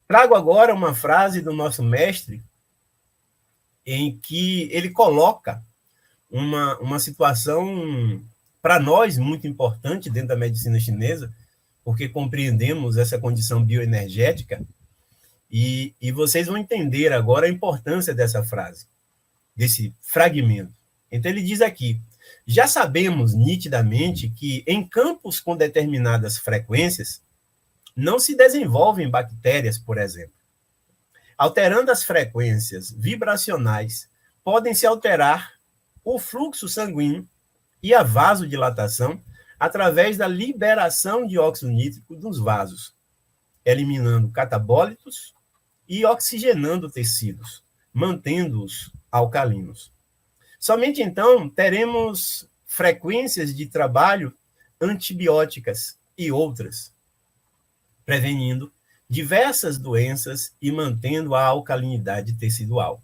Trago agora uma frase do nosso mestre, em que ele coloca uma situação, para nós, muito importante dentro da medicina chinesa, porque compreendemos essa condição bioenergética, e vocês vão entender agora a importância dessa frase, desse fragmento. Então, ele diz aqui: já sabemos nitidamente que em campos com determinadas frequências não se desenvolvem bactérias, por exemplo. Alterando as frequências vibracionais, podem-se alterar o fluxo sanguíneo e a vasodilatação através da liberação de óxido nítrico dos vasos, eliminando catabólitos e oxigenando tecidos, mantendo-os alcalinos. Somente então teremos frequências de trabalho antibióticas e outras, prevenindo diversas doenças e mantendo a alcalinidade tecidual.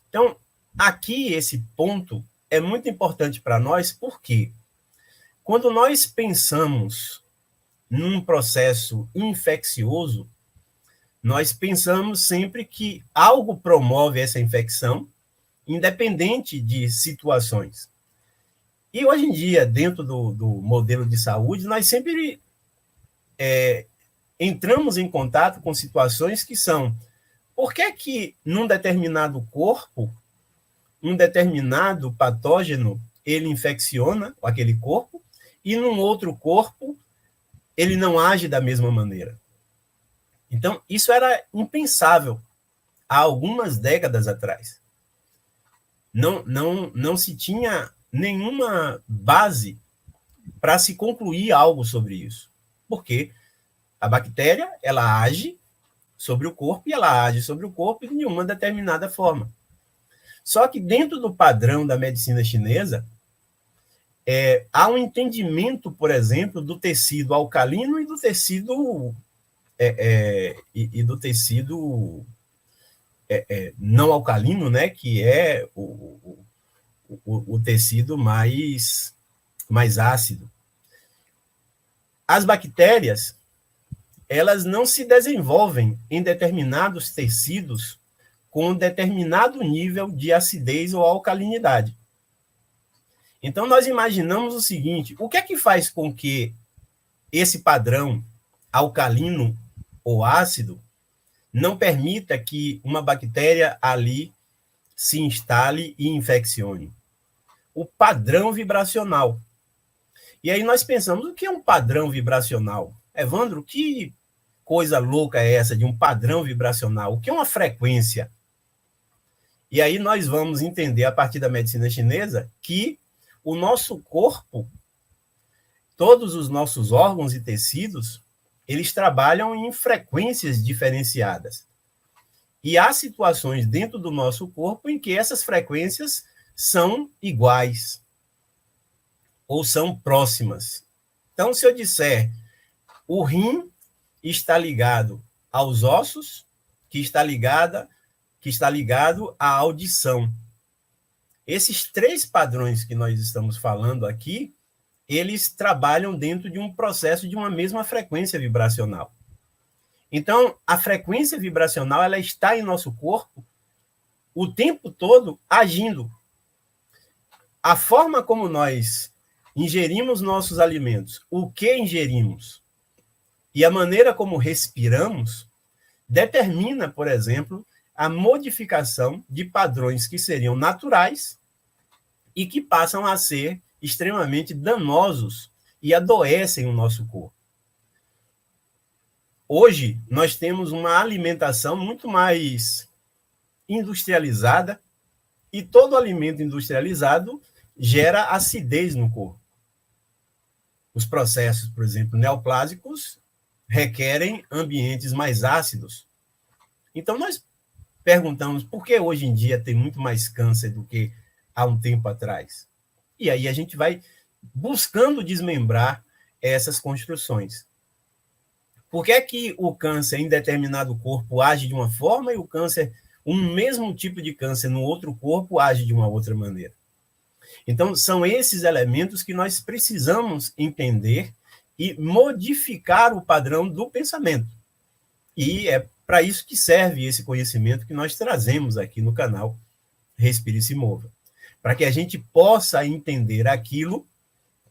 Então, aqui esse ponto é muito importante para nós, porque quando nós pensamos num processo infeccioso, nós pensamos sempre que algo promove essa infecção, independente de situações. E hoje em dia, dentro do modelo de saúde, nós sempre entramos em contato com situações que são: por que num determinado corpo, um determinado patógeno, ele infecciona aquele corpo, e num outro corpo, ele não age da mesma maneira? Então, isso era impensável há algumas décadas atrás. Não se tinha nenhuma base para se concluir algo sobre isso. Porque a bactéria, ela age sobre o corpo, e ela age sobre o corpo de uma determinada forma. Só que dentro do padrão da medicina chinesa, há um entendimento, por exemplo, do tecido alcalino e do tecido não alcalino, né, que é o tecido mais ácido. As bactérias, elas não se desenvolvem em determinados tecidos com determinado nível de acidez ou alcalinidade. Então, nós imaginamos o seguinte: o que é que faz com que esse padrão alcalino ou ácido não permita que uma bactéria ali se instale e infeccione? O padrão vibracional. E aí nós pensamos: o que é um padrão vibracional? Evandro, que coisa louca é essa de um padrão vibracional? O que é uma frequência? E aí nós vamos entender, a partir da medicina chinesa, que o nosso corpo, todos os nossos órgãos e tecidos, eles trabalham em frequências diferenciadas. E há situações dentro do nosso corpo em que essas frequências são iguais ou são próximas. Então, se eu disser: o rim está ligado aos ossos, que está ligado à audição. Esses três padrões que nós estamos falando aqui, eles trabalham dentro de um processo de uma mesma frequência vibracional. Então, a frequência vibracional, ela está em nosso corpo o tempo todo agindo. A forma como nós ingerimos nossos alimentos, o que ingerimos e a maneira como respiramos, determina, por exemplo, a modificação de padrões que seriam naturais e que passam a ser extremamente danosos e adoecem o nosso corpo. Hoje, nós temos uma alimentação muito mais industrializada, e todo alimento industrializado gera acidez no corpo. Os processos, por exemplo, neoplásicos, requerem ambientes mais ácidos. Então, nós perguntamos: por que hoje em dia tem muito mais câncer do que há um tempo atrás? E aí a gente vai buscando desmembrar essas construções. Por que é que o câncer em determinado corpo age de uma forma e o câncer, um mesmo tipo de câncer no outro corpo, age de uma outra maneira? Então, são esses elementos que nós precisamos entender e modificar o padrão do pensamento. E é para isso que serve esse conhecimento que nós trazemos aqui no canal Respire e se Mova, para que a gente possa entender aquilo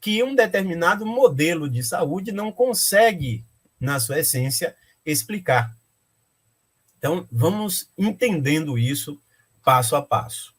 que um determinado modelo de saúde não consegue, na sua essência, explicar. Então, vamos entendendo isso passo a passo.